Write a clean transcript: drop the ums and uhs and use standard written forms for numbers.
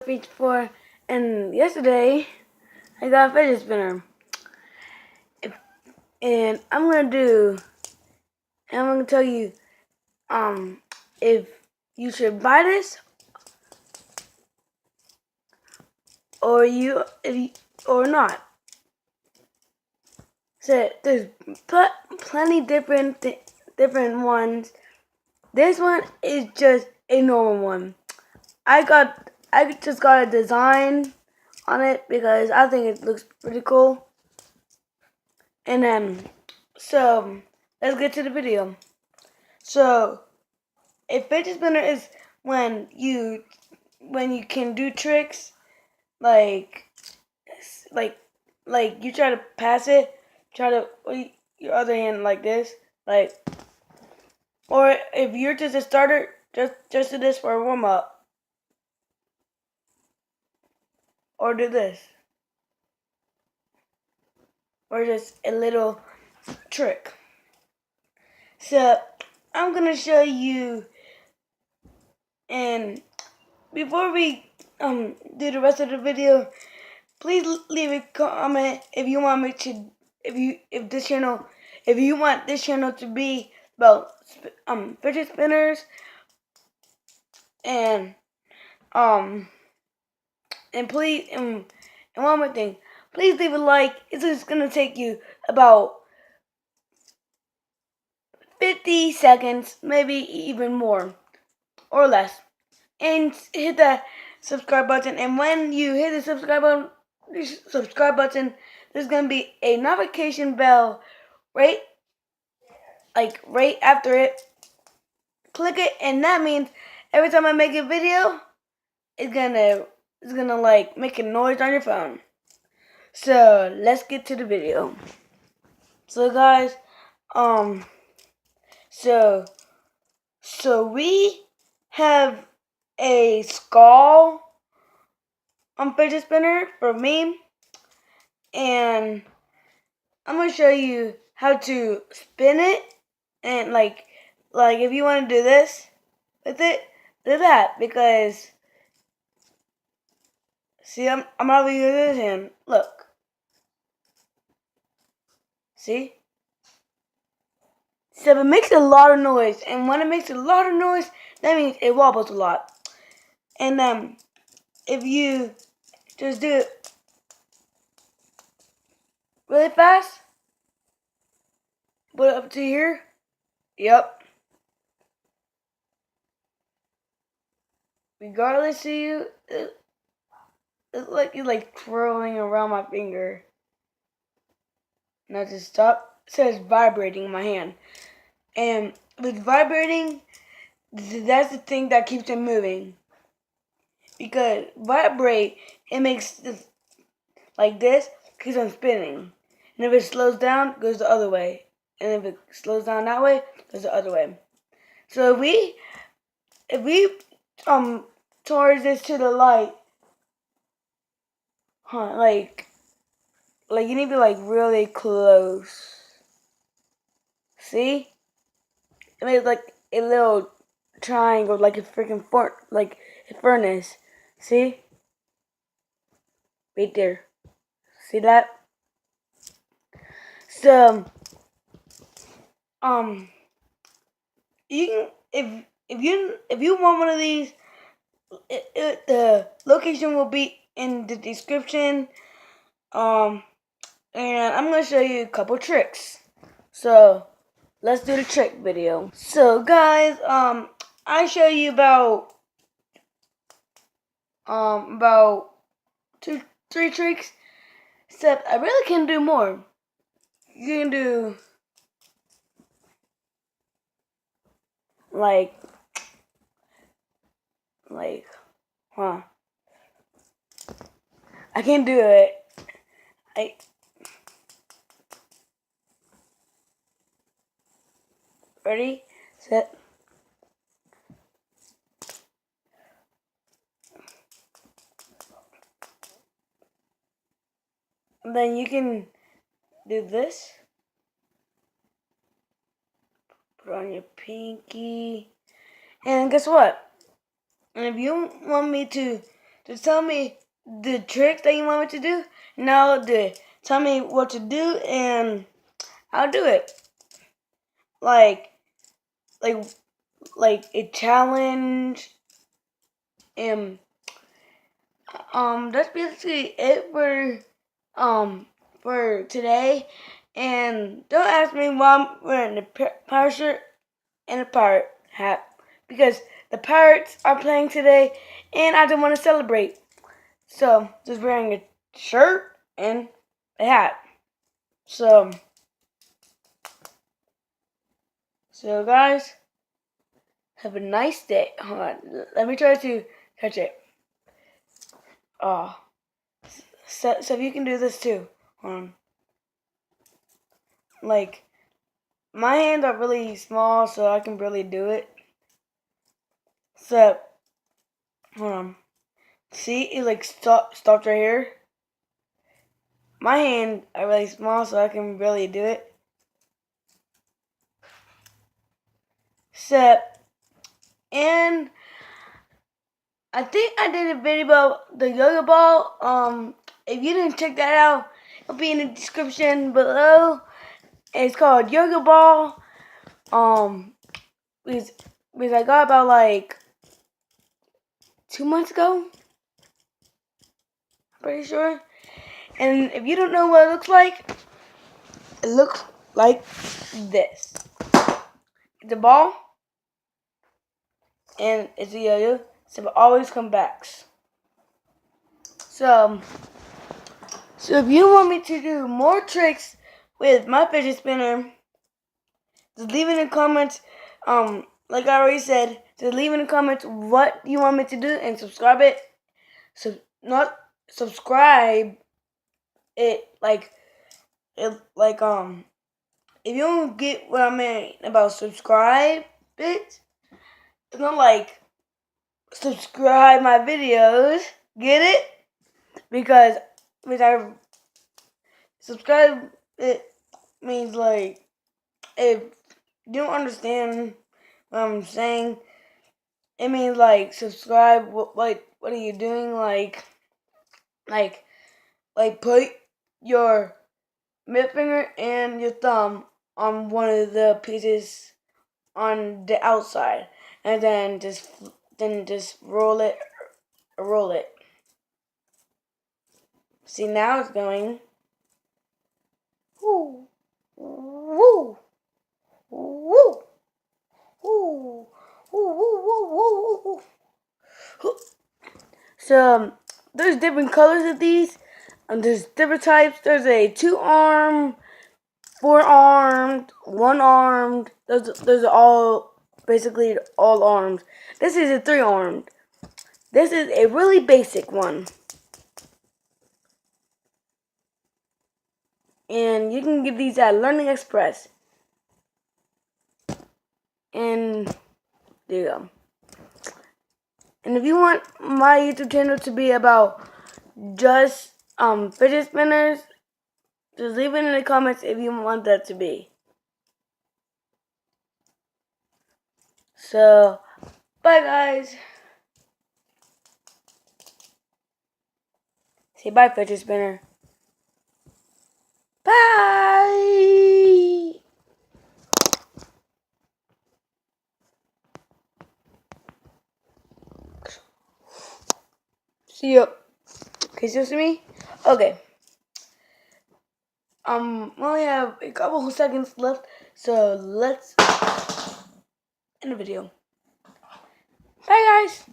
before, and yesterday I got a fidget spinner. And I'm gonna tell you if you should buy this or not. So there's plenty different ones. This one is just a normal one. I just got a design on it because I think it looks pretty cool. And so let's get to the video. So a fidget spinner is when you can do tricks like you try to pass it, try to your other hand like this, like, or if you're just a starter, just do this for a warm up, or do this, or just a little trick. So I'm gonna show you, and before we do the rest of the video, please leave a comment if you want me to, if you want this channel to be about fidget spinners, and please, and one more thing, please leave a like. It's just gonna take you about 50 seconds, maybe even more or less, and hit that subscribe button. And when you hit the subscribe button, there's gonna be a notification bell right after it. Click it, and that means every time I make a video, it's gonna like make a noise on your phone. So let's get to the video. So guys, so we have a skull fidget spinner for me, and I'm gonna show you how to spin it, and like if you want to do this with it, do that, because see, I'm not using this hand. Look, see. So it makes a lot of noise, and when it makes a lot of noise, that means it wobbles a lot. And if you just do it really fast, put it up to here. Yep. Regardless of you, it's like you're like twirling around my finger. Now to stop, it says vibrating in my hand. And with vibrating, that's the thing that keeps it moving. Because vibrate, it makes this like this because I'm spinning. And if it slows down, it goes the other way. And if it slows down that way, it goes the other way. So if we towards this to the light, like you need to be like really close. See? It makes like a little triangle, like a freaking like a furnace. See? Right there. See that? So you can, if you want one of these, the location will be in the description. And I'm gonna show you a couple tricks. So let's do the trick video. So guys, I show you about 2-3 tricks. Except I really can do more. You can do like I can't do it. Ready, set. And then you can do this. Put on your pinky. And guess what? And if you want me to to tell me the trick that you want me to do. Now to tell me what to do, and I'll do it. Like like a challenge, and that's basically it for today. And don't ask me why I'm wearing a pirate shirt and a pirate hat, because the Pirates are playing today and I don't want to celebrate. So just wearing a shirt and a hat. So guys, have a nice day. Hold on, let me try to catch it. Oh, so if you can do this too. Hold on. Like, my hands are really small, so I can barely do it. So hold on. See, it like stopped right here. My hands are really small, so I can barely do it. So, and I think I did a video about the yoga ball. If you didn't check that out, it'll be in the description below. It's called yoga ball. Because I got about like 2 months ago. I'm pretty sure. And if you don't know what it looks like this. It's a ball, and it's a yo-yo, so it always comes back. So if you want me to do more tricks with my fidget spinner, just leave it in the comments. Like I already said, just leave in the comments what you want me to do and subscribe it. So not subscribe it like if you don't get what I mean about subscribe it, it's not like subscribe my videos. Get it? Because I subscribe it means like if you don't understand what I'm saying, it means like subscribe. What are you doing? Like put your middle finger and your thumb on one of the pieces on the outside, and then just roll it. See, now it's going. Woo, woo, woo, woo, woo. So there's different colors of these. There's different types. There's a 2-arm, 4-armed, 1-armed. Those are all basically all arms. This is a 3-armed. This is a really basic one. And you can get these at Learning Express. And there you go. And if you want my YouTube channel to be about just fidget spinners, just leave it in the comments if you want that to be. So, bye guys. Say bye, fidget spinner. Bye. See you. Can you see me? Okay. We only have a couple of seconds left, so let's end the video. Bye guys.